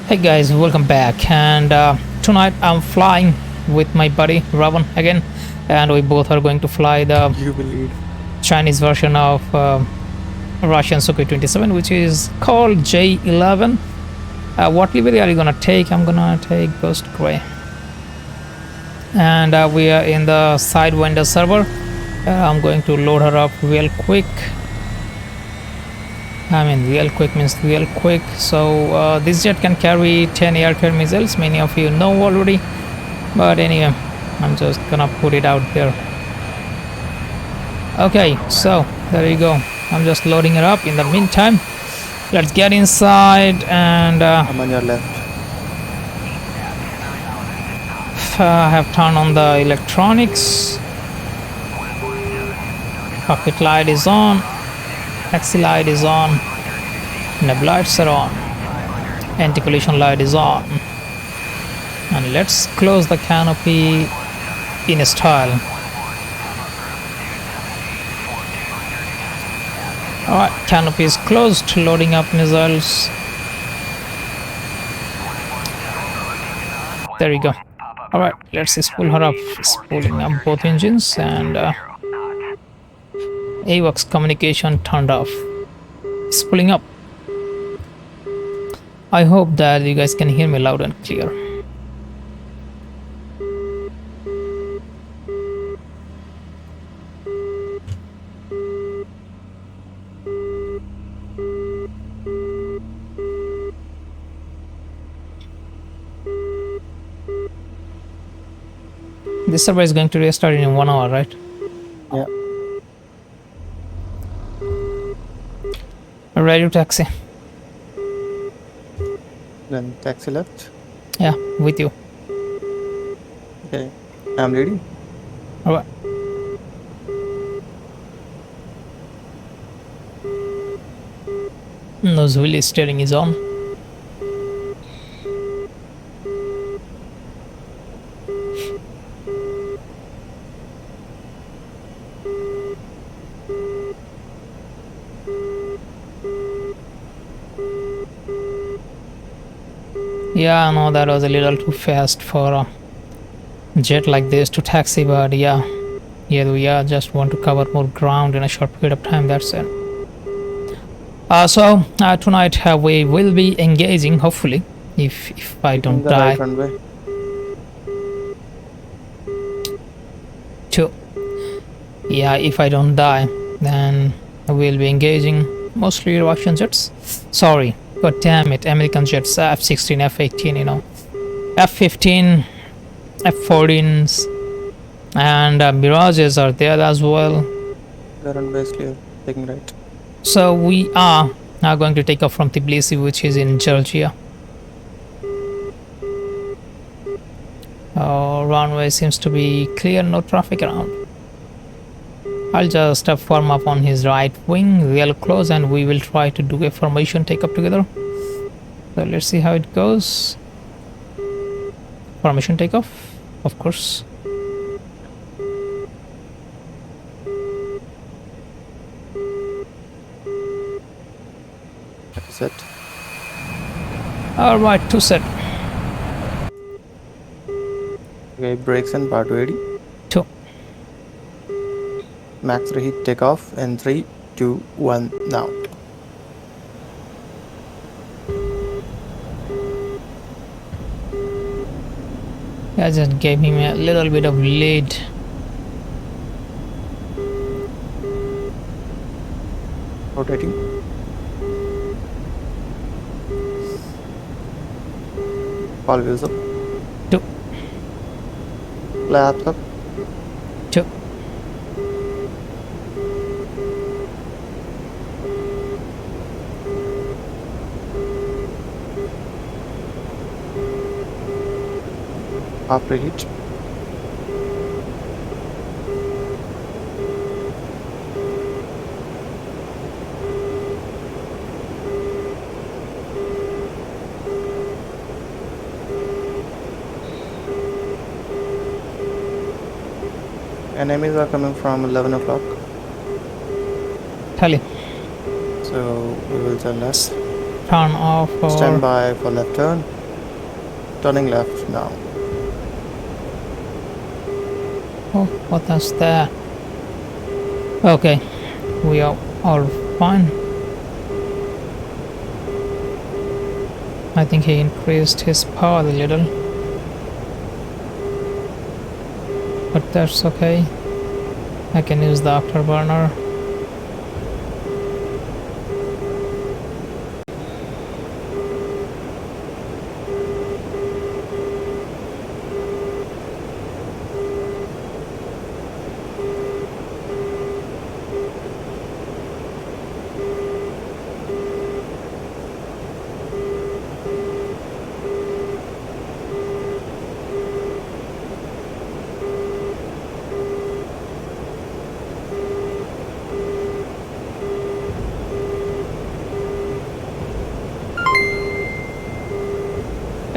Hey guys, welcome back. And tonight I'm flying with my buddy Ravaan again, and we both are going to fly the You believe. Chinese version of Russian Sukhoi 27, which is called J11. What livery are you gonna take? I'm gonna take Ghost Gray, and we are in the sidewinder server. I'm going to load her up real quick. I mean, real quick means real quick. So this jet can carry 10 air-to-air missiles. Many of you know already, but anyway, I'm just gonna put it out there. Okay, so there you go. I'm just loading it up. In the meantime, let's get inside and I'm on your left. I have turned on the electronics. Cockpit light is on. Taxi light is on. Nebulights are on. Anti-collision light is on. And let's close the canopy in style. Alright, canopy is closed. Loading up missiles. There you go. Alright, let's spool her up. Spooling up both engines and AWACS communication turned off. Spooling up. I hope that you guys can hear me loud and clear. This server is going to restart in 1 hour, right? Yeah. Ready to taxi. Then taxi left. Yeah, with you. Okay. I'm ready. Alright. Nose wheel steering is on. Yeah, I know that was a little too fast for a jet like this to taxi, but yeah, we are just want to cover more ground in a short period of time. That's it. So tonight we will be engaging, hopefully, if I don't the die. right runway. Two. Yeah, if I don't die, then we'll be engaging mostly Russian jets. Sorry, god damn it, American jets, F16, F18, you know, F15, F14s, and Mirages are there as well. The runway is clear. Taking right. So we are now going to take off from Tbilisi, which is in Georgia. Runway seems to be clear, no traffic around. I'll just form up on his right wing real close, and we will try to do a formation takeoff together. So let's see how it goes. Formation takeoff, of course. Set. Alright, 2 set. Okay, brakes and part ready. 2. Max reheat takeoff in 3, 2, 1 now. I just gave him a little bit of lead. Rotating. All wheels up. 2. Flaps up. 2. Half reheat. Enemies are coming from 11 o'clock. Tally. So we will turn left. Turn off. Stand by for left turn. Turning left now. Oh, what was that? Okay, we are all fine. I think he increased his power a little, but that's okay. I can use the afterburner.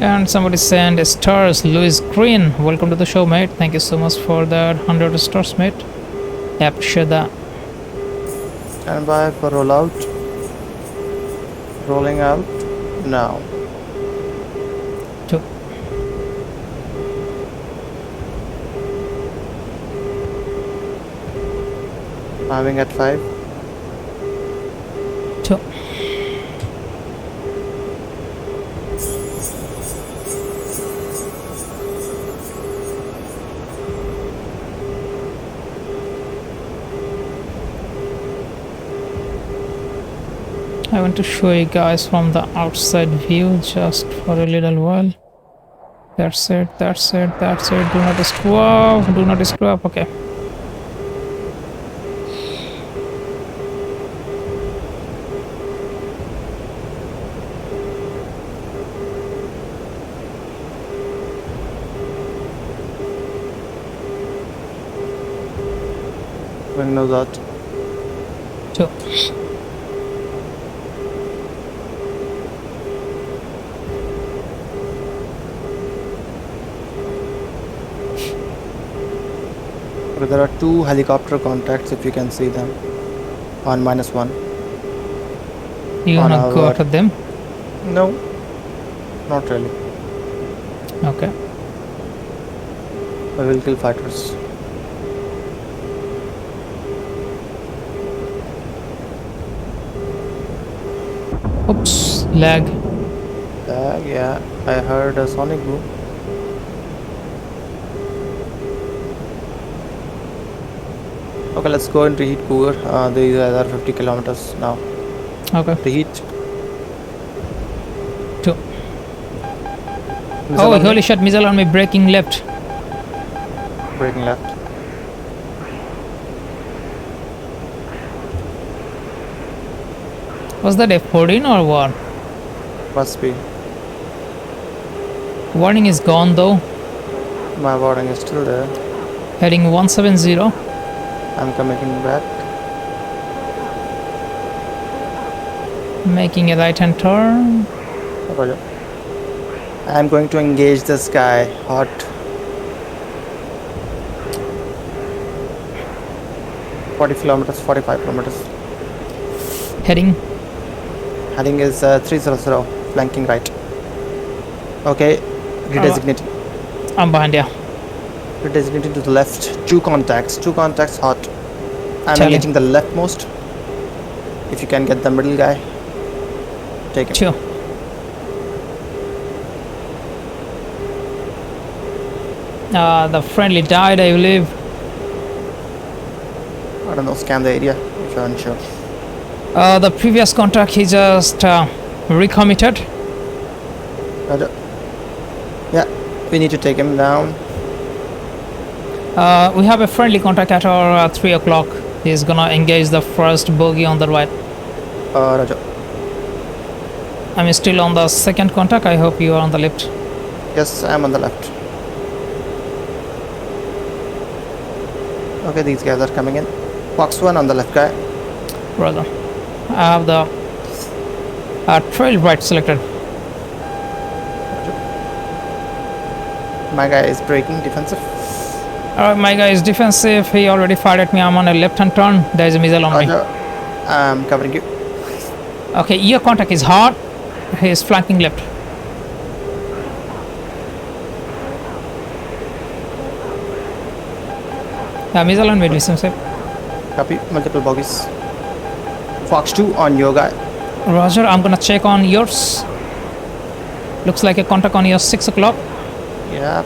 And somebody sent stars. Louis Green, welcome to the show, mate. Thank you so much for that 100 stars, mate. I appreciate that. Stand by for rollout. Rolling out now. 2. Arriving at 5. 2. I want to show you guys from the outside view just for a little while. That's it, that's it, that's it. Do not screw up, do not screw up. Okay. Windows out. 2. There are 2 helicopter contacts if you can see them on -1. You On wanna go our- after them? No, not really. Okay. I will kill fighters. Oops, lag. Yeah, I heard a sonic boom. Okay, let's go and reheat Cougar. These are 50 kilometers now. Okay. Reheat. 2. Missile Oh, on me. holy shit, missile on me, breaking left. Braking left. Was that F14 or what? Must be. Warning is gone though. My warning is still there. Heading 170. I'm coming back. Making a right hand turn. Roger. I'm going to engage this guy. Hot. Kilometers, 45 kilometers. Heading. Heading is 300, flanking right. Okay, redesignating. I'm behind you. Redesignating to the left. 2 contacts hot. I'm Charlie. engaging the leftmost. If you can get the middle guy, take him. 2. The friendly died, I believe. I don't know, scan the area if you're unsure. The previous contact he just recommitted. Roger. Yeah, we need to take him down. We have a friendly contact at our 3 o'clock. He's gonna engage the first bogey on the right. Roger. I'm still on the second contact. I hope you are on the left. Yes, I'm on the left. Okay, these guys are coming in. Fox 1 on the left guy. Brother, I have the trail right selected. My guy is breaking defensive. Alright, my guy is defensive. He already fired at me. I'm on a left hand turn. There is a missile on me. Roger. I'm covering you. Okay, your contact is hot. He is flanking left. Missile on mid, listen, sir. Copy. Multiple bogies. Fox 2 on your guy. Roger, I'm gonna check on yours. Looks like a contact on your 6 o'clock. Yeah.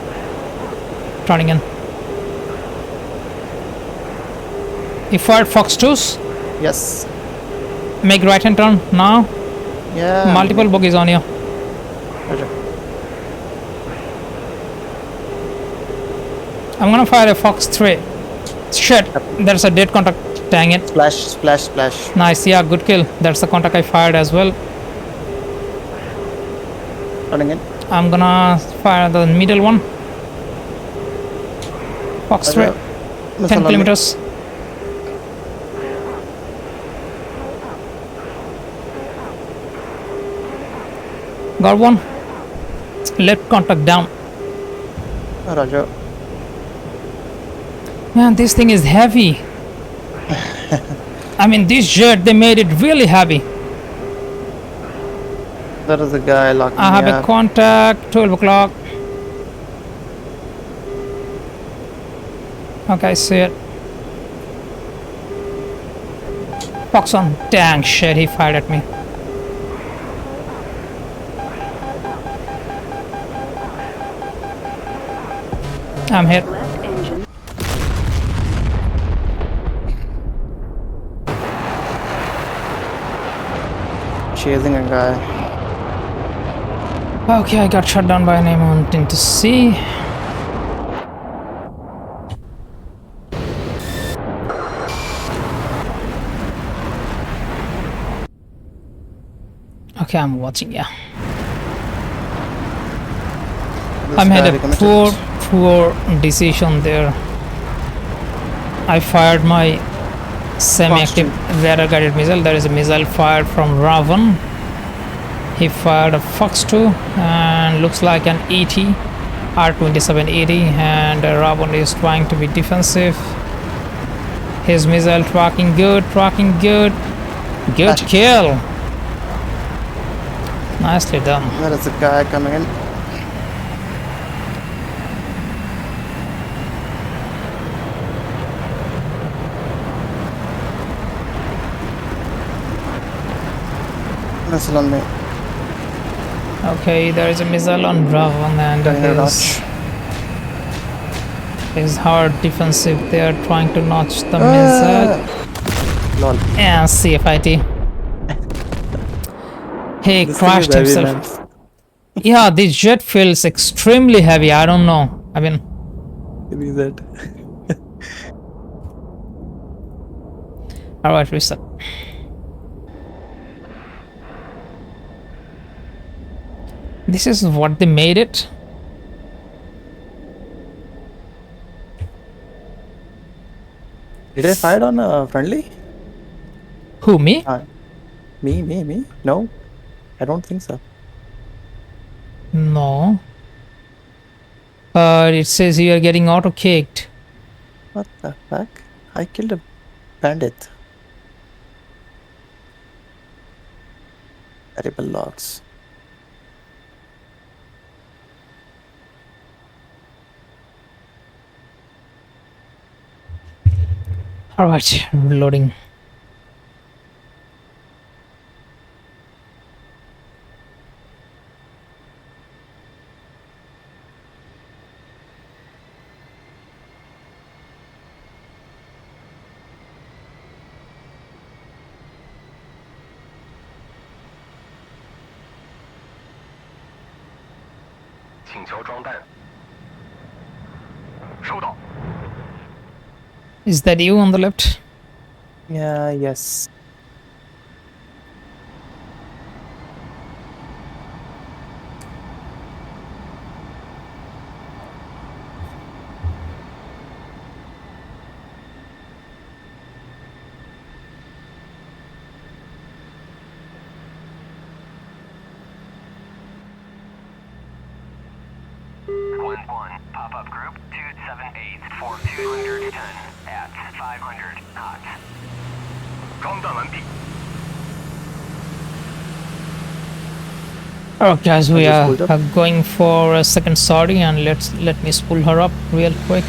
Turning in. You fired Fox 2s. Yes. Make right hand turn now. Yeah. Multiple bogies on you. Roger. I'm gonna fire a Fox 3. Shit, there's a dead contact. Dang it. Splash, splash, splash. Nice, yeah, good kill. That's the contact I fired as well. Running in. I'm gonna fire the middle one. Fox 3. Roger. 10 Missile on me. kilometers. Got one. Left contact down. Roger. Man, this thing is heavy. I mean, this jet, they made it really heavy. There is a guy locking I have me a up. contact, 12 o'clock. Okay, I see it. Fox on. Dang shit, he fired at me. I'm hit. Left engine. Chasing a guy. Okay, I got shot down by an mountain to sea. Okay, I'm watching, yeah. This I made guy a recommitted. poor decision there. I fired my semi-active radar guided missile. There is a missile fired from Ravaan. He fired a Fox 2 and looks like an ET, R2780, and Ravaan is trying to be defensive. His missile tracking good, tracking good. Good kill. Nicely done. There is a guy coming in. Missile on me. Okay, there is a missile on Ravaan and Turning a his hard defensive. They are trying to notch the Ah. missile. Lol. And CFIT. He This thing crashed is heavy, himself. Yeah, this jet feels extremely heavy. I don't know. I mean, Maybe that. alright, reset. This is what they made it. Did I fire on a friendly? Who, me? Me? No, I don't think so. No. It says you are getting auto kicked. What the fuck? I killed a bandit. Terrible logs. Alright, reloading. Is that you on the left? Yeah, yes. Pop-up group 278 for 210 at 500 knots. 装弹完毕。 Alright guys, we just are pulled up. going for a second sortie and let me spool her up real quick.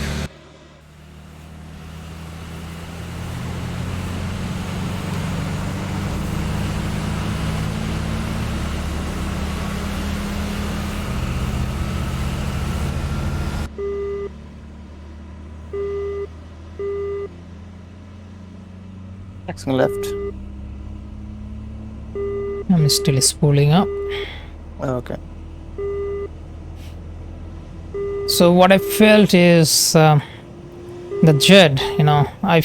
Axing left. I'm still spooling up. Okay. So what I felt is the jet, I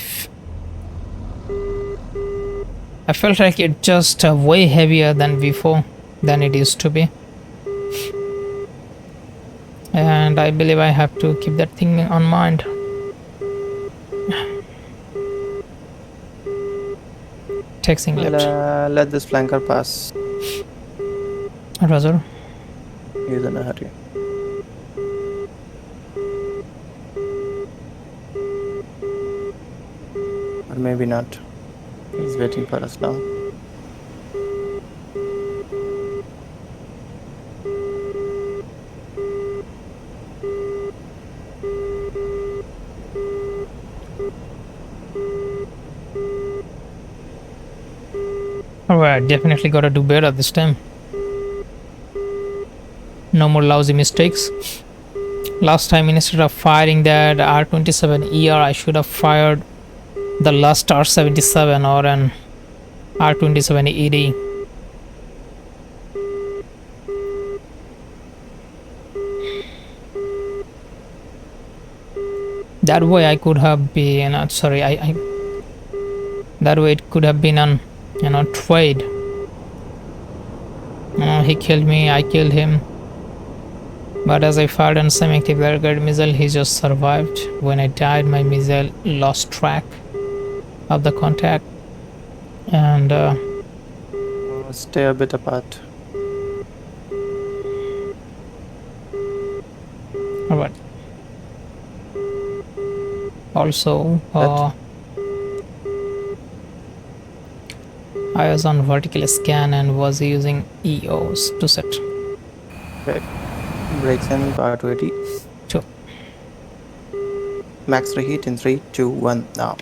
felt like it just way heavier than before, than it used to be. And I believe I have to keep that thing on mind. Texting left. Let this flanker pass. Roger. He's in a hurry. Or maybe not. He's waiting for us now. Alright, definitely gotta do better this time. No more lousy mistakes. Last time, instead of firing that R27ER, I should have fired the last R77 or an R27ED. That way I could have been, that way it could have been an, trade. He killed me, I killed him. But as I fired on semi-active guided missile, he just survived. When I died, my missile lost track of the contact. And Stay a bit apart. alright. Also, I was on vertical scan and was using EOs to set. Okay. Brakes in, power to 80. Sure. Max reheat in 3, 2, 1, now.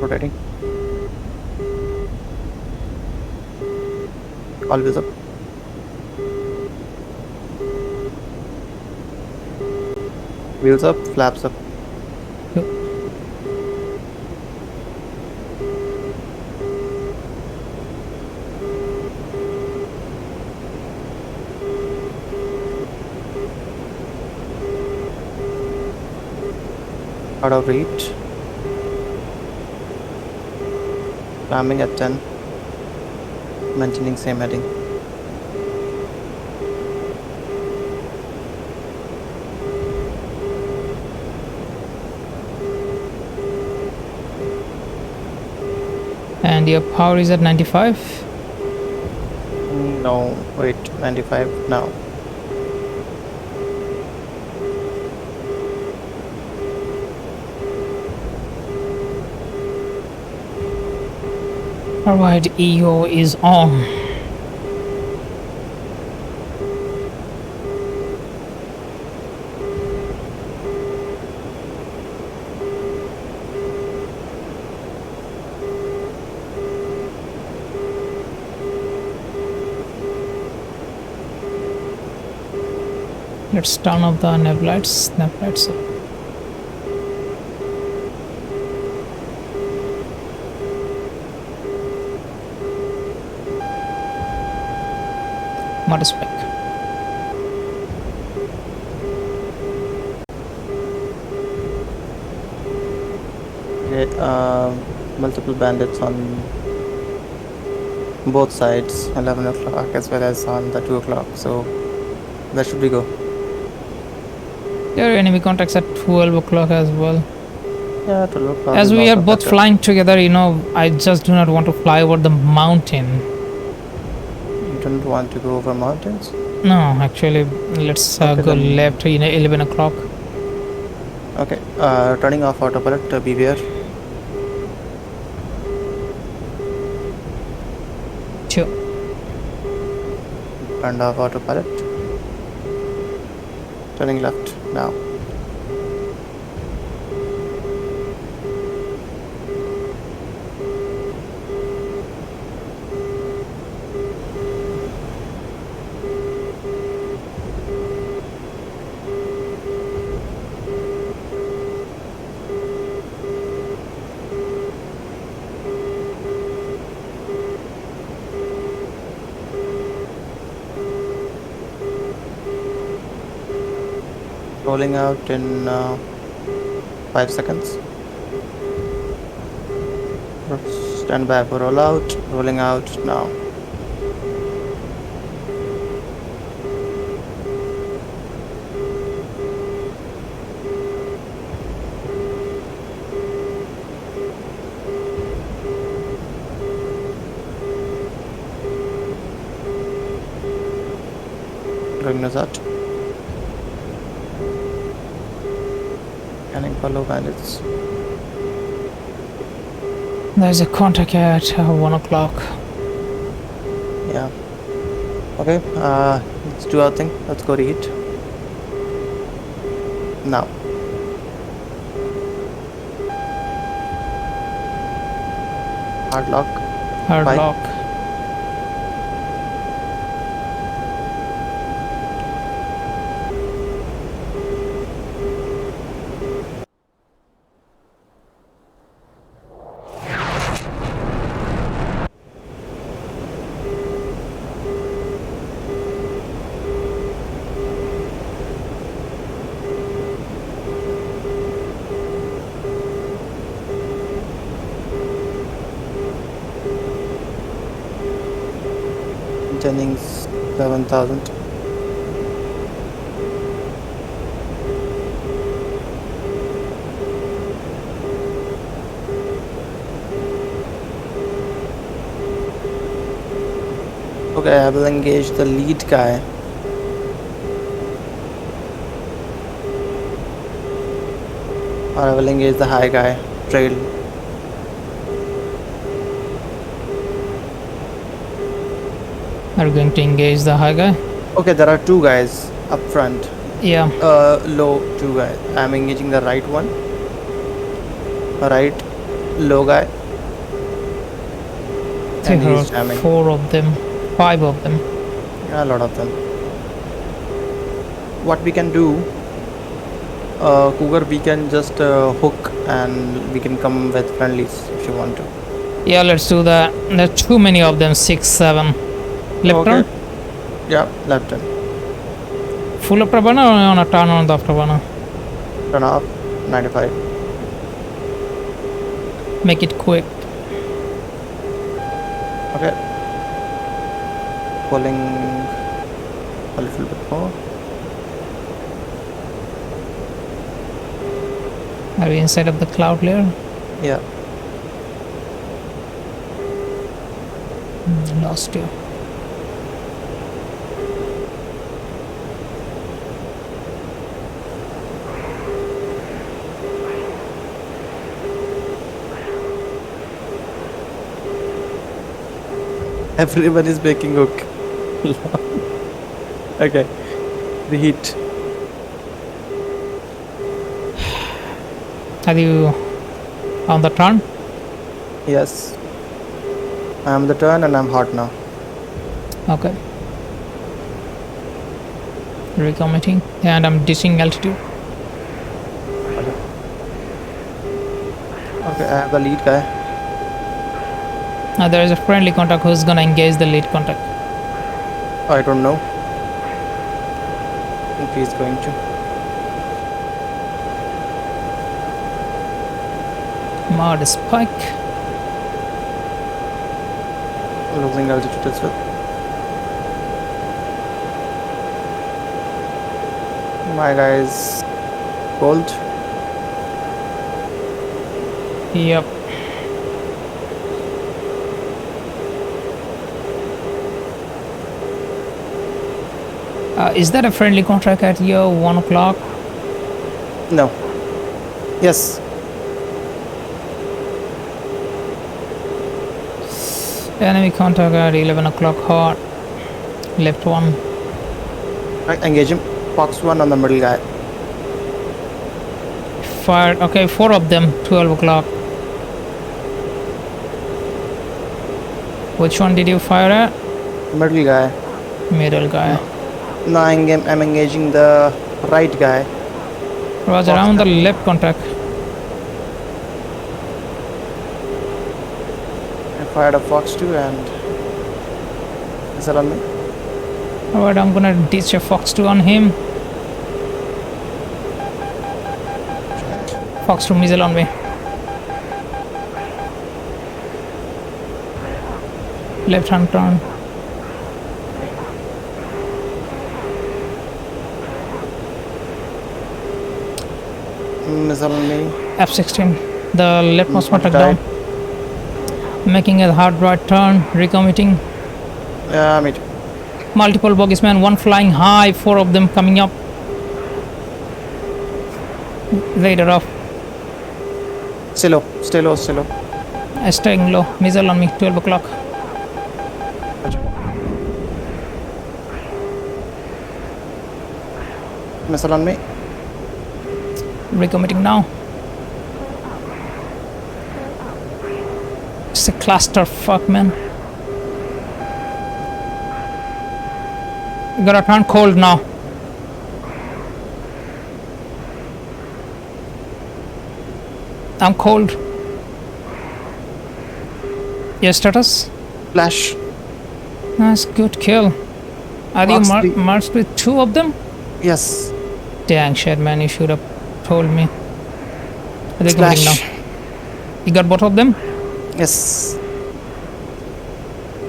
Rotating. Always up. Wheels up, flaps up. Yep. Out of reach. Climbing at 10. Maintaining same heading. And your power is at 95. No, wait, 95 now. Alright, EO is on. Let's turn off the nav lights. Nav lights up. Motor spec. Okay, multiple bandits on both sides, 11 o'clock as well as on the 2 o'clock, so where should we go? There are enemy contacts at 12 o'clock as well. Yeah, 12 o'clock. As is we are also both better. flying together, I just do not want to fly over the mountain. You don't want to go over mountains? No, actually, let's Okay, go then. left, 11 o'clock. Okay, turning off autopilot, beware. Sure. Turned off autopilot. Turning left now. Rolling out in 5 seconds. Stand by for rollout. Rolling out now. Going out. Scanning for low bandits. There's a contact at 1 o'clock. Yeah. Okay. Let's do our thing. Let's go reheat. Now. Hard lock. Hard Bye. lock. Jennings 7000. Okay, I will engage the lead guy. Or I will engage the high guy. Trail. Are you going to engage the high guy? Okay, there are two guys up front. Yeah. Low two guys. I'm engaging the right one. Right low guy. I think And there he's are jamming. 4 of them. 5 of them. Yeah, a lot of them. What we can do, Cougar, we can just hook and we can come with friendlies if you want to. Yeah, let's do that. There are too many of them. 6, 7. Left Okay. turn? Yeah, left turn. Full afterburner or on a turn on the afterburner? Turn off. 95. Make it quick. Okay. Pulling a little bit more. Are we inside of the cloud layer? Yeah. Lost you. Everyone is making hook. Okay. Reheat. Are you on the turn? Yes. I'm the turn and I'm hot now. Okay. Recommitting. And I'm ditching altitude. Okay, I have the lead guy. There is a friendly contact who's gonna engage the lead contact. I don't know if he's going to. Mod spike. Losing altitude as well. My guy's cold. Yep. Is that a friendly contract at your 1 o'clock? No. Yes. Enemy contact at 11 o'clock hot. Left one. Right, engage him. Fox 1 on the middle guy. Fired. Okay, 4 of them. 12 o'clock. Which one did you fire at? Middle guy. Middle guy. Now I'm engaging the right guy. Was around the left contact. I fired a Fox 2 and is that on me? Alright, I'm gonna ditch a Fox 2 on him. Fox 2 missile on me. Left hand turn. Missile on me. F16. The leftmost Not motor died. down. Making a hard right turn. Recommitting. Yeah, me too. Multiple bogies, man. One flying high. 4 of them coming up. Radar off. Stay low, stay low, stay low. Staying low. Missile on me. 12 o'clock. Missile on me. Recommitting now. It's a cluster fuck, man. You gotta turn cold now. I'm cold. Your status? Flash. Nice, good kill. Are you Box three. marched with 2 of them? Yes. Dang shit, man, you should have told me. They're Splash. now. You got both of them? Yes.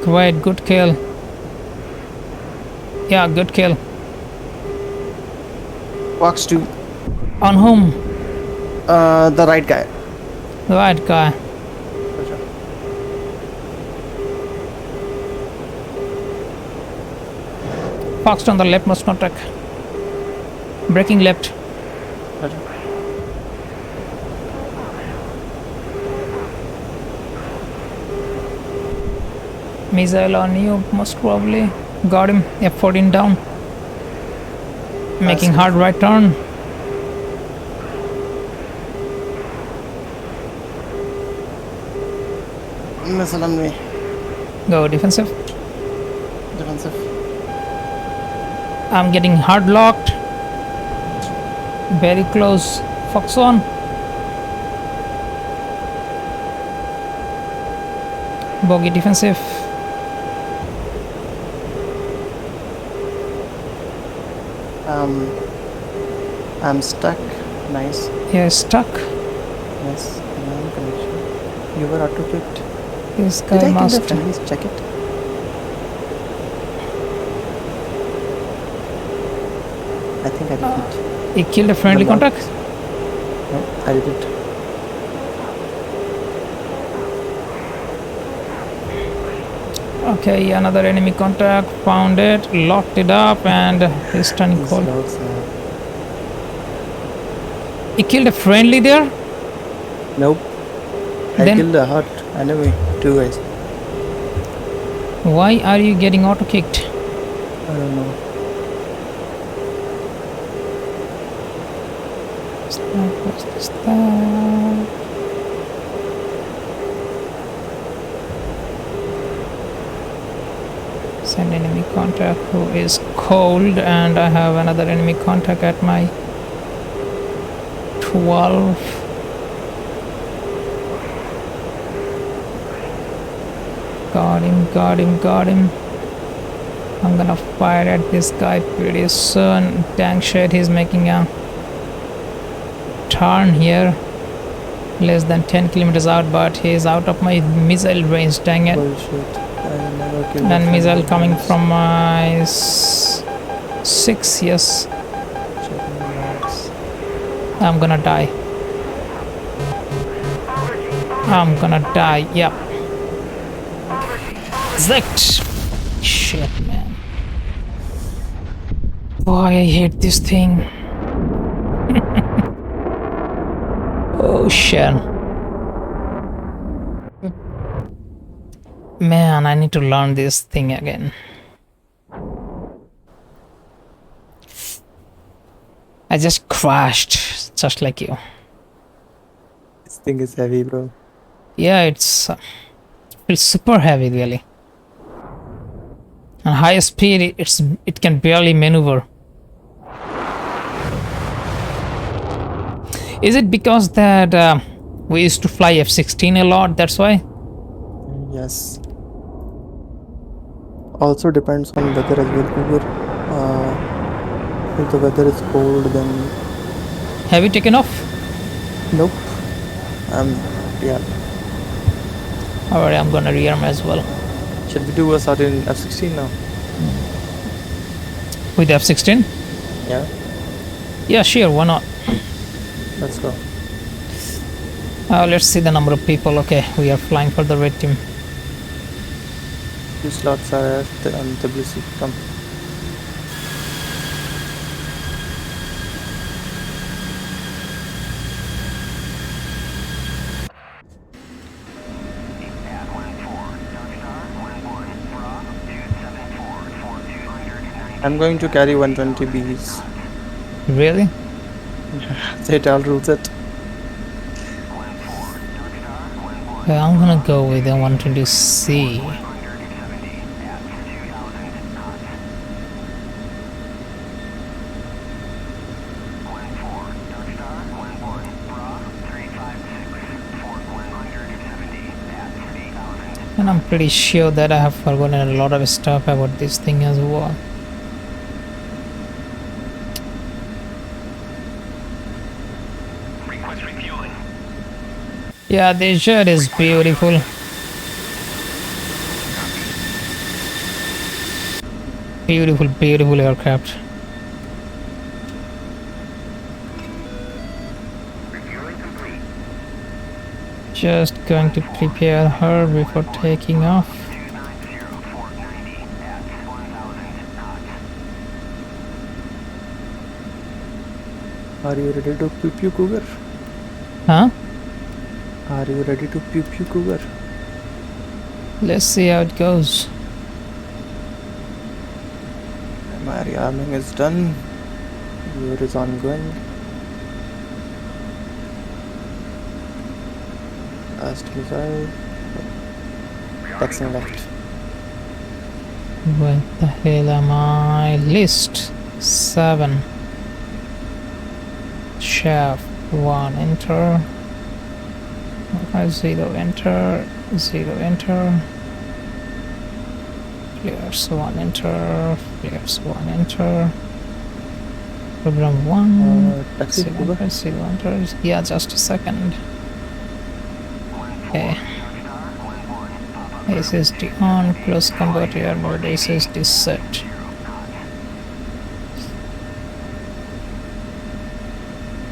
Quite good kill. Yeah, good kill. Box 2. On whom? The right guy. The right guy. Foxed on the left must not track. Breaking left. Missile on you, most probably. Got him. F14 down. Making hard right turn. Missile on me. Go defensive. Defensive. I'm getting hard locked. Very close. Fox on. Bogey defensive. I'm stuck. Nice. Yeah, stuck. Yes. No connection. You were auto-clicked. This Did guy I kill the must. friendlies? Check it. I think I didn't. He killed a friendly The one- contact. No, I didn't. Okay, another enemy contact. Found it. Locked it up, and he's turning These cold. logs, He killed a friendly there. Nope. I Then- killed a hut enemy. 2 guys. Why are you getting auto kicked? I don't know. What's this? That? Send enemy contact who is cold, and I have another enemy contact at my 12. Got him, got him, got him. I'm gonna fire at this guy pretty soon. Dang shit, he's making a turn here. Less than 10 kilometers out, but he's out of my missile range, dang it. Bullshit. I never killed And a missile friendly coming once. from my 6, yes. Checking the logs. I'm gonna die. I'm gonna die, yep. Zect! Shit, man. Boy, I hate this thing. Oh, shit. Man, I need to learn this thing again. I just crashed, just like you. This thing is heavy, bro. Yeah, it's super heavy, really. And high speed, it can barely maneuver. Is it because that we used to fly F16 a lot? That's why. Yes. Also depends on weather as well. Cougar. If the weather is cold, then Have you taken off? Nope. Yeah. Alright, I'm gonna rearm as well. Should we do a sortie in F16 now? With F16? Yeah. Yeah, sure, why not? Let's go. Let's see the number of people. Okay, we are flying for the red team. 2 slots are on WC. Come. At 14, Dark Star, 11, Bra, 274, for 290. I'm going to carry 120 Bs. Really? Say I'll rules it. 14, Dark Star, 11, Okay, I'm gonna go with the 120C. 170 at 2,000 knots. 14, Dark Star, 11, Bra, 356, for 170 at 8,000. And I'm pretty sure that I have forgotten a lot of stuff about this thing as well. Request refueling. Yeah, this jet is beautiful. Beautiful, beautiful aircraft. Refueling complete. Just going to prepare her before taking off. 290, 490 at 1,000 knots. Are you ready to pew pew cougar? Huh? Are you ready to pew pew cougar? Let's see how it goes. My rearming is done. Viewer is ongoing. Last missile. Taxing left. Where the hell am I? List 7. Shaft 1, enter. 0, enter. 0, enter. Flares 1, enter. Flares 1, enter. Program 1. Taxi cougar. 0, enter. Yeah, just a second. Okay. SSD on, close combat air mode, SSD set.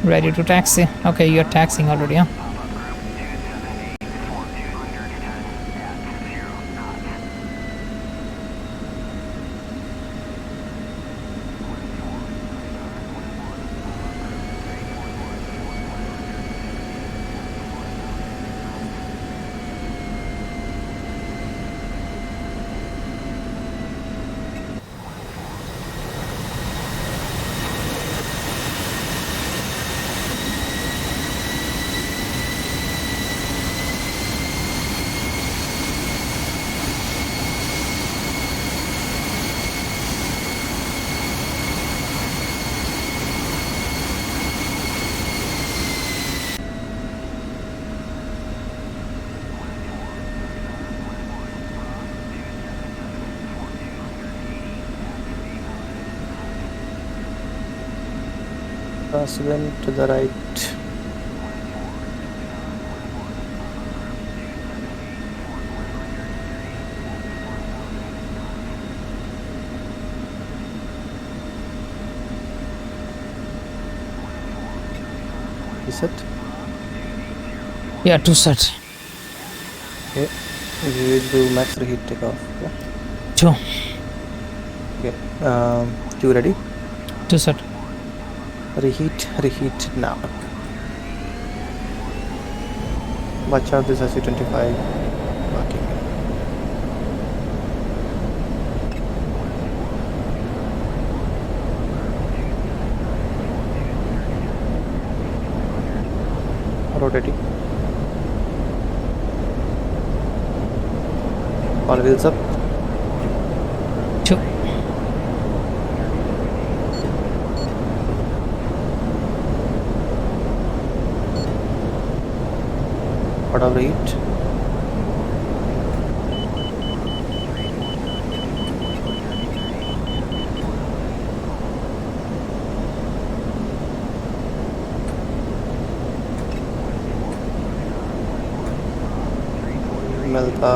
Ready to taxi? Okay, you're taxiing already, huh? Crosswind to the right. Is it? Yeah, 2 set. Okay. We will do max reheat takeoff. Okay. 2. Okay. You ready? 2 set. Reheat now. Watch out, this SU-25 marking. Rotating. All wheels up. 2. Out of reheat. मिलता।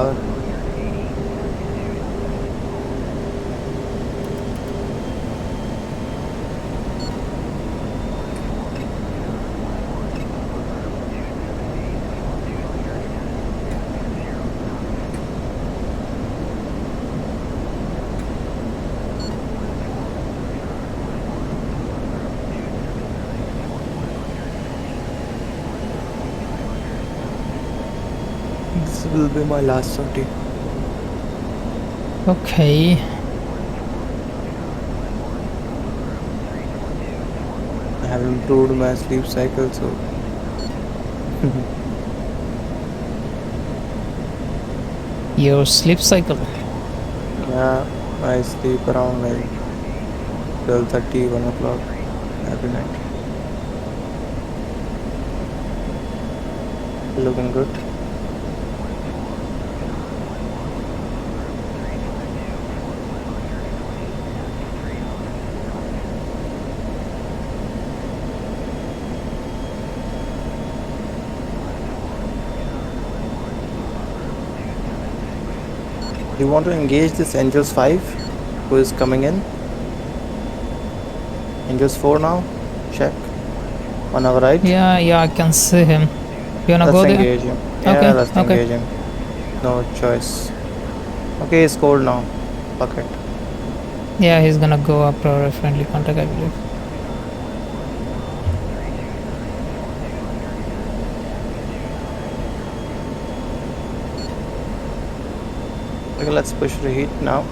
This will be my last sortie. Okay. I have improved my sleep cycle, so Your sleep cycle. yeah, I sleep around like 12:30, 1 o'clock every night. Looking good. Do you want to engage this Angels 5 who is coming in? Angels 4 now? Check. On our right? Yeah, I can see him. You wanna Let's go there? engage him. Yeah, Okay, let's okay. engage him. No choice. Okay, he's cold now. Fuck it. Yeah, he's gonna go after a friendly contact, I believe. Okay, let's push the heat now.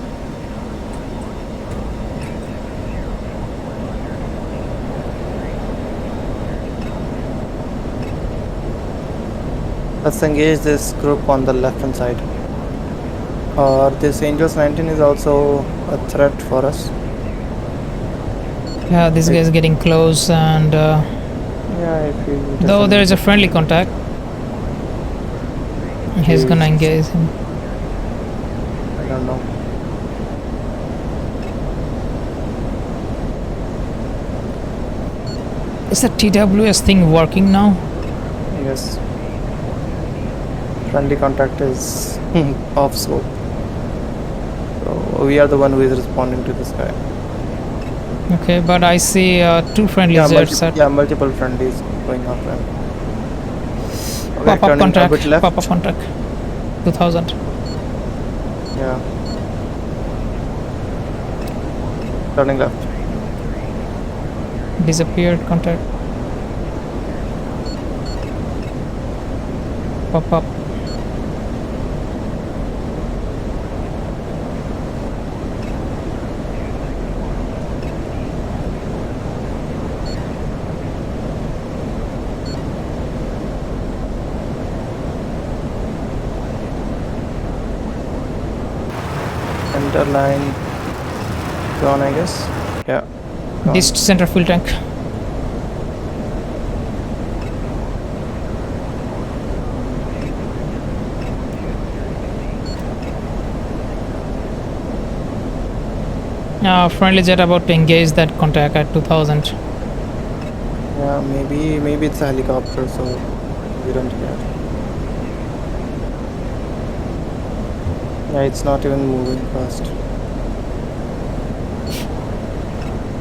Let's engage this group on the left hand side. This Angels 19 is also a threat for us. Yeah, this guy is getting close, and Yeah, if he though doesn't- there is a friendly contact, he's gonna engage him. I don't know. Is the TWS thing working now? Yes. Friendly contact is off scope. So we are the one who is responding to this guy. Okay, but I see two friendly Yeah, jets at multiple friendlies going after him. Okay, pop-up turning a contact. bit left. Pop-up contact. 2000. Yeah. Turning left. Disappeared contact. Pop-up. Center line gone, I guess. Yeah. Gone. This center fuel tank. Friendly jet about to engage that contact at 2000. Yeah, maybe it's a helicopter, so we don't care. Yeah, it's not even moving fast.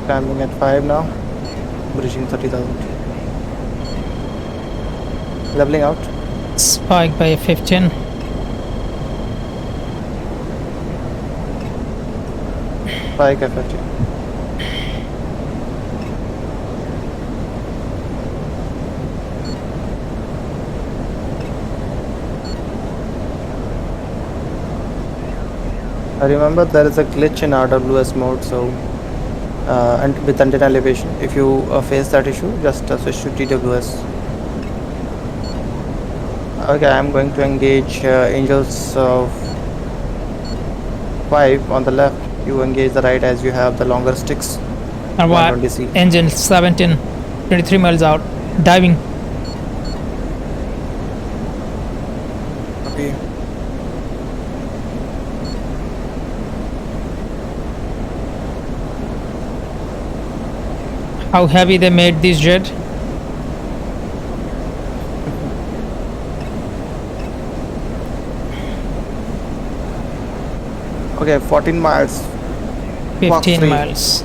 Climbing at 5 now, reaching 30,000. Leveling out. Spike by F15. Spike F15. I remember there is a glitch in RWS mode, so and with antenna elevation, if you face that issue, just switch to TWS. Okay, I'm going to engage Angels of 5 on the left. You engage the right as you have the longer sticks. And what? 120C. Engine 17. 23 miles out. Diving. Okay. How heavy they made this jet? Okay, 14 miles. Fox 15 3 miles.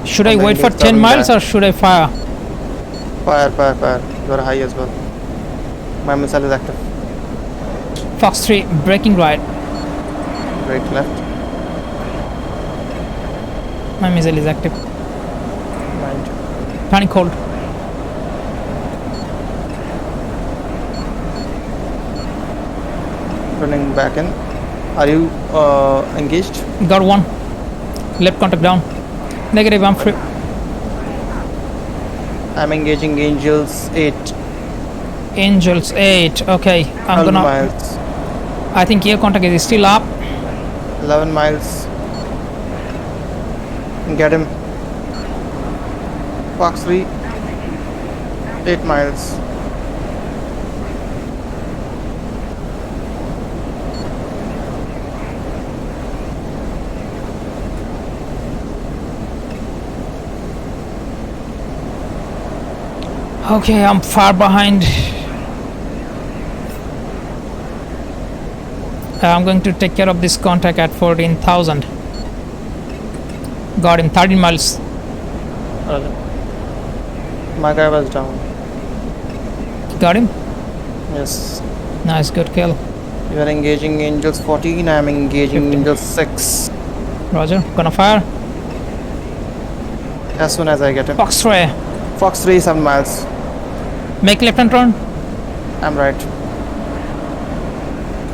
Should I on the wait for Indian 10 southern miles bank. or should I fire? Fire, fire, fire. You are high as well. My missile is active. Fox 3, braking right. Right, left. My missile is active. Mind. Turning cold. Running back in. Are you engaged? Got one. Left contact down. Negative, I'm free. I'm engaging Angels 8. Angels 8. Okay, I'm 12 gonna. miles. I think air contact is still up. 11 miles. Get him. Fox 3. 8 miles. Okay, I'm far behind. I'm going to take care of this contact at 14,000. Got him. 13 miles. My guy was down. Got him. Yes. Nice, good kill. You are engaging Angels 14. I'm engaging 15. Angels 6. Roger. Gonna fire. As soon as I get him. Fox 3. Fox 3, 7 miles. Make left and turn. I'm right.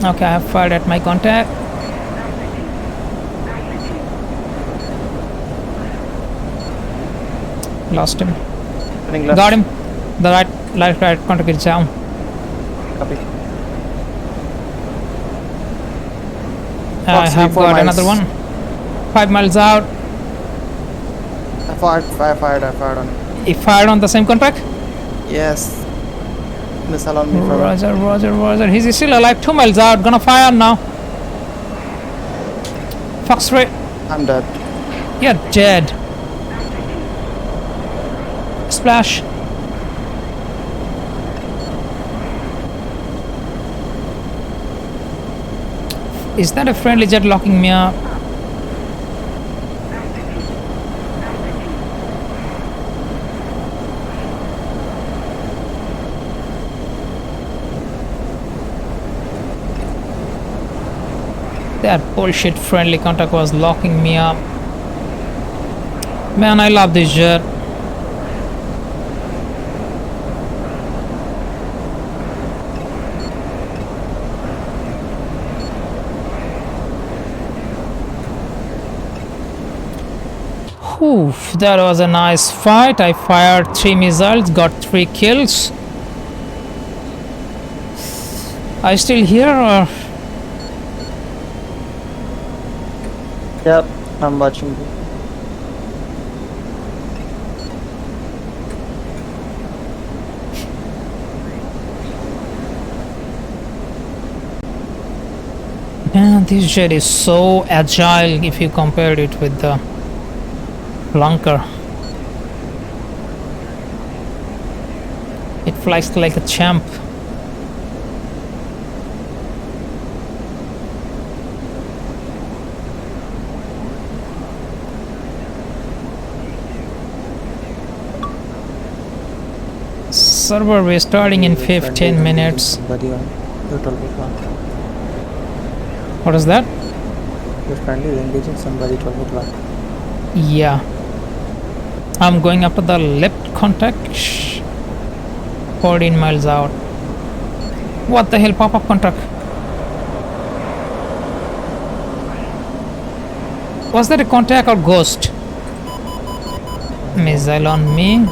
Okay, I have fired at my contact. Lost him. Turning left. Got him. The right contact is down. Copy. I Fox 3, have 4 got miles. another one. 5 miles out. I fired on him. He fired on the same contact. Yes. Missile on me from Roger. He's still alive. 2 miles out. Gonna fire now. Fox 3. I'm dead. You're dead. Splash. Is that a friendly jet locking me up? That bullshit friendly contact was locking me up. Man, I love this jet. Oof, that was a nice fight. I fired 3 missiles, got 3 kills. Are you still here or? Yep, I'm watching you. Man, this jet is so agile if you compare it with the Blanker. It flies like a champ. Server restarting in 15 minutes. Somebody on your 12 o'clock. What is that? Your friend is engaging somebody 12 o'clock. Yeah. I'm going after the left contact. 14 miles out. What the hell? Pop-up contact. Was that a contact or ghost? Missile on me.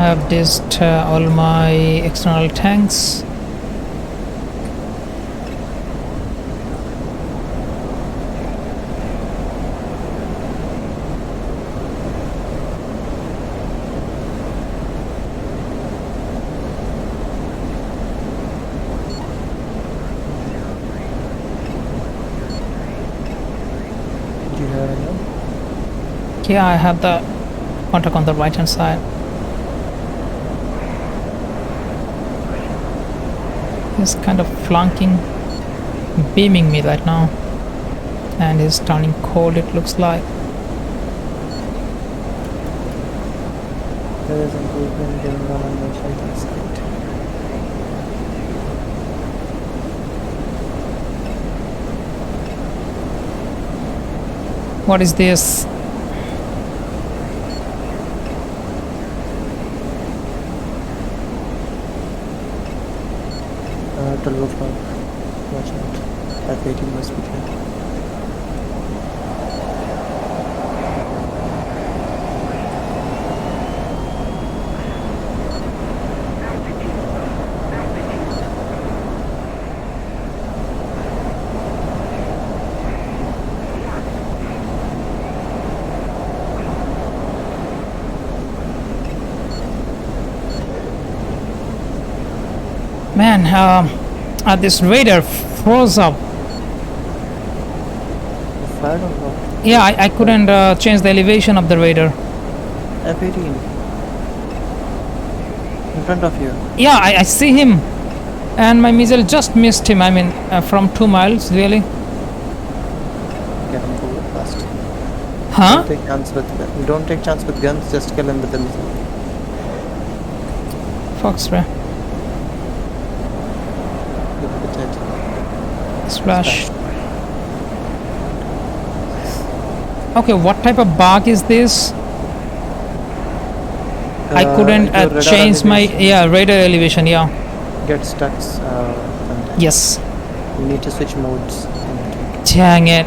I've dissed all my external tanks. Do you have anyone? Yeah, I have the contact on the right hand side. He's kind of flanking, beaming me right now, and he's turning cold, it looks like. There is improvement going on the fighting side. What is this? Turbo frog. Watch out. F18 must be there. Man, this radar froze up. Fired or what? Yeah, I couldn't change the elevation of the radar. F18. In front of you. Yeah, I see him, and my missile just missed him. I mean, from 2 miles, really. Get him forward fast. Huh? Don't take chance with guns, just kill him with the missile. Foxtrot. With it. Splash. Okay, what type of bug is this? I couldn't your radar change my elevation radar elevation. Yeah. Get stuck. Sometimes. Yes. You need to switch modes. Dang it.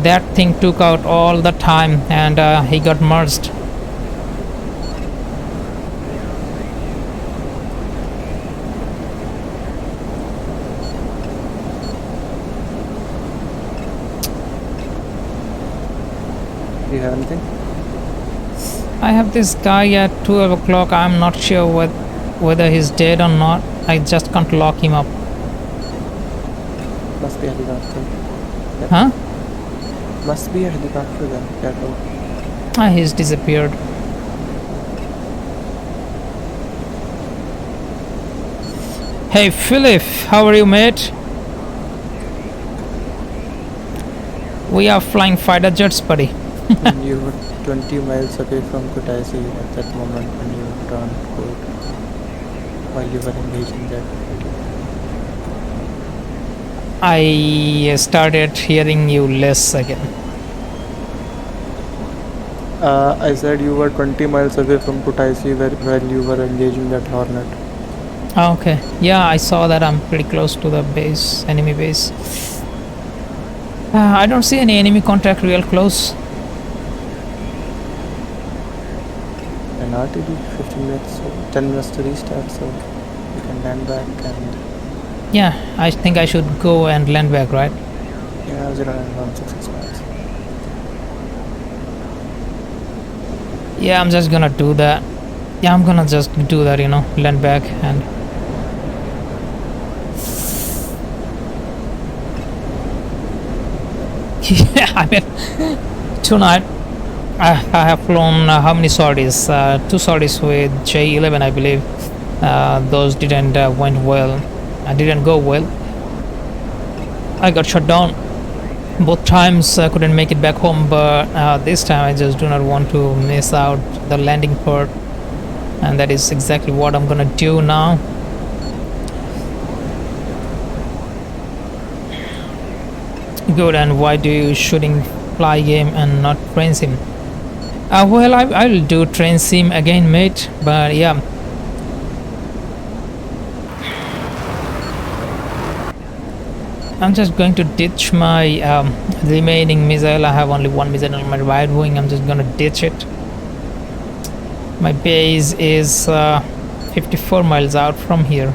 That thing took out all the time, and he got merged. Do you have anything? I have this guy at 12 o'clock. I'm not sure whether he's dead or not. I just can't lock him up. Must be a helicopter. Yep. Huh? Must be a helicopter then. Careful. He's disappeared. Hey Philip, how are you, mate? We are flying fighter jets, buddy. When you were 20 miles away from Kutaisi at that moment when you turned cold while you were engaging that. I started hearing you less again. I said you were 20 miles away from Kutaisi where you were engaging that Hornet. Okay. Yeah, I saw that. I'm pretty close to the base, enemy base. I don't see any enemy contact real close. And RTD 15 minutes, so 10 minutes to restart, so you can land back and Yeah, I think I should go and land back, right? yeah, 0.166 miles. Yeah, I'm just gonna do that. Yeah, I'm gonna just do that, land back and... Yeah, I mean, tonight I have flown how many sorties? 2 sorties with J11, I believe. Those didn't went well. Didn't go well. I got shut down both times. I couldn't make it back home, but this time I just do not want to miss out the landing part, and that is exactly what I'm gonna do now. Good. And why do you shooting fly game and not train sim? Well, I'll do train sim again, mate, but yeah. I'm just going to ditch my remaining missile. I have only one missile on my right wing. I'm just gonna ditch it. My base is 54 miles out from here.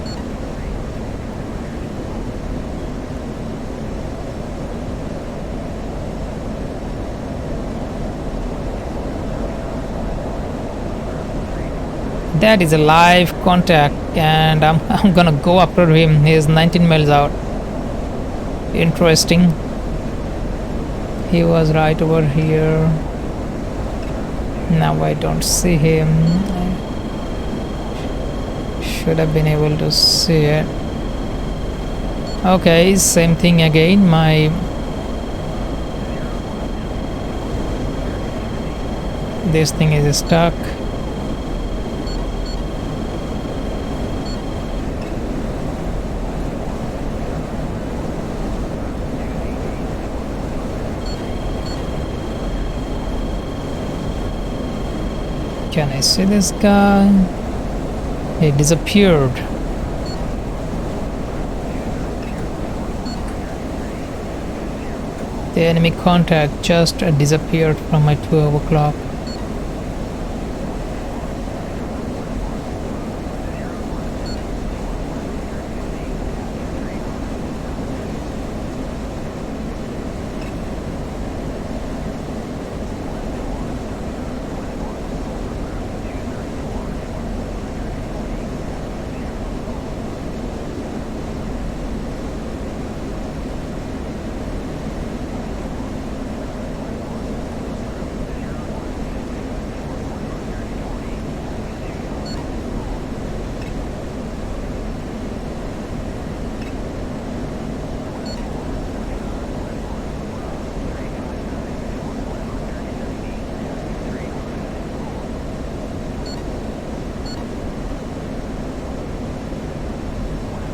That is a live contact, and I'm gonna go after him. He is 19 miles out. Interesting. He was right over here. Now I don't see him. Should have been able to see it. Okay, same thing again. This thing is stuck. Can I see this guy? He disappeared. The enemy contact just disappeared from my 12 o'clock.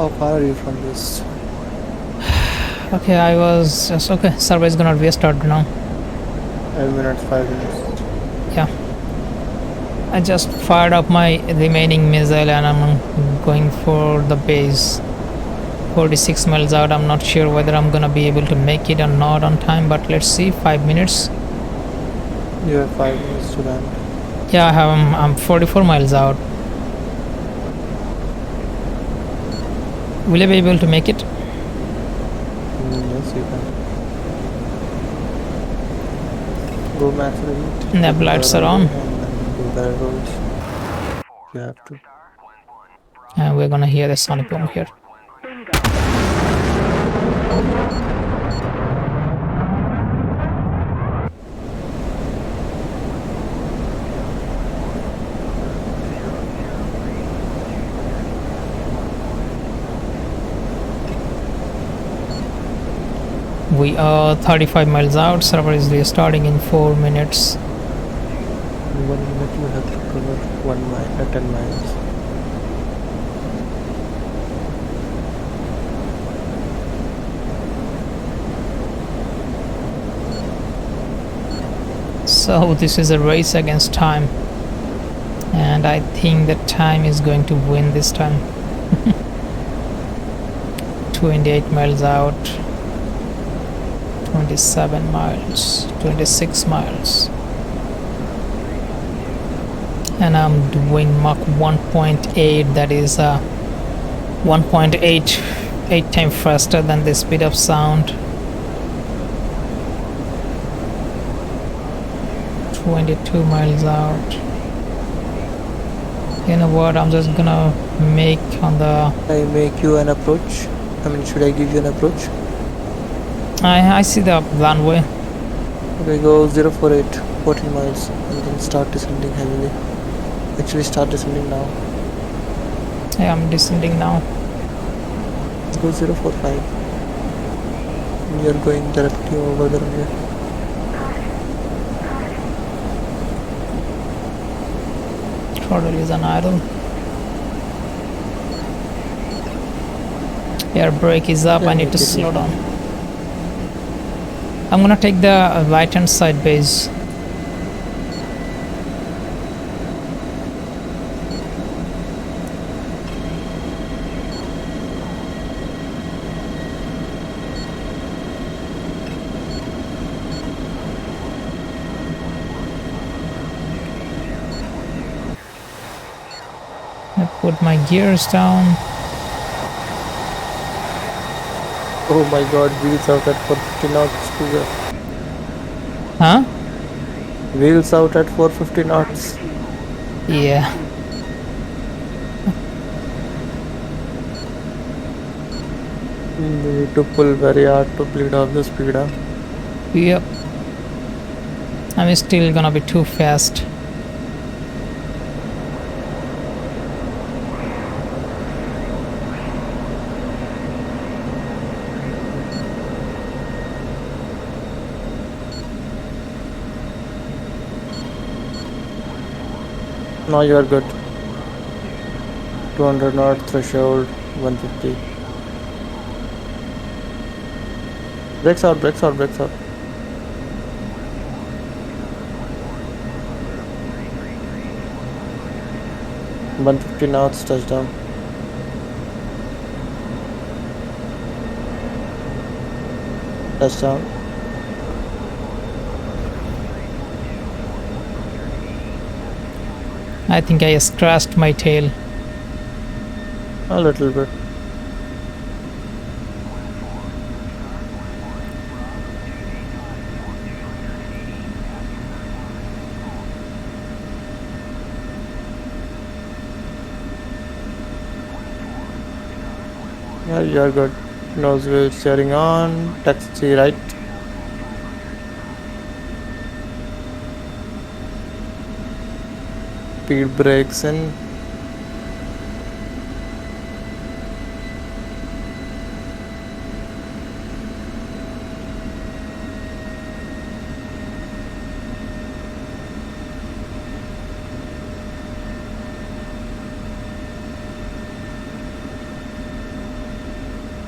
How far are you from this? Okay, I was just okay. Survey is gonna restart now. 5 minutes, 5 minutes. Yeah. I just fired up my remaining missile and I'm going for the base. 46 miles out. I'm not sure whether I'm gonna be able to make it or not on time, but let's see. 5 minutes. You have 5 minutes to land. Yeah, I have. I'm 44 miles out. Will I be able to make it? Yes, you can. Go max rate. Nav lights are on. And then do barrel rolls. You have to. And we're gonna hear the sonic boom here. We are 35 miles out. Server is restarting in 4 minutes. In 1 minute you have to cover 1 mile, 10 miles. So this is a race against time, and I think that time is going to win this time. 28 miles out, 27 miles, 26 miles, and I'm doing Mach 1.8. That is 1.8 times faster than the speed of sound. 22 miles out. You know what, I'm just gonna make on the I make you an approach. I mean, should I give you an approach? I see the runway. Okay, go 048, 14 miles, and then start descending heavily. Actually, start descending now. Yeah, I'm descending now. Go 045. You're going directly over the runway. Throttle is on idle. Air brake is up. I need to slow down. I'm gonna take the right hand side base. put my gears down. Oh my god, wheels out at 450 knots. Huh? Wheels out at 450 knots. Yeah. You need to pull very hard to bleed off the speed, huh? Yep. I'm still gonna be too fast. Now you are good. 200 knot threshold, 150. Brakes out, brakes out, brakes out. 150 knots, touchdown. Touchdown. I think I scratched my tail. A little bit. Yeah, you're good. Nose wheel steering on. Taxi right. Speed brakes in.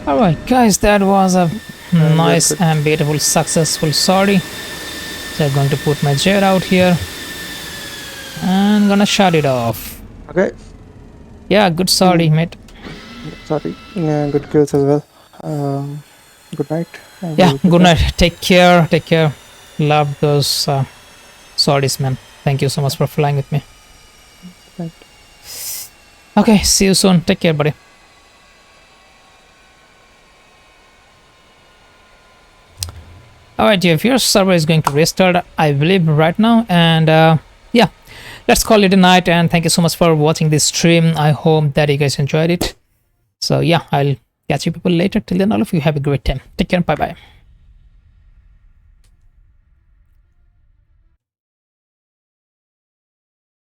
Alright guys, that was a And nice you're good. and beautiful successful sortie. So I'm going to put my jet out here and gonna shut it off. Okay. Yeah, good sortie, mate. Sorry. Yeah, good kills as well. Good night. I Yeah, will be good back. night. Take care. Take care. Love those sorties, man. Thank you so much for flying with me. Right. Okay, see you soon. Take care, buddy. Alright, if your server is going to restart, I believe right now, and yeah, let's call it a night. And thank you so much for watching this stream. I hope that you guys enjoyed it. So yeah, I'll catch you people later. Till then, all of you have a great time. Take care. Bye bye.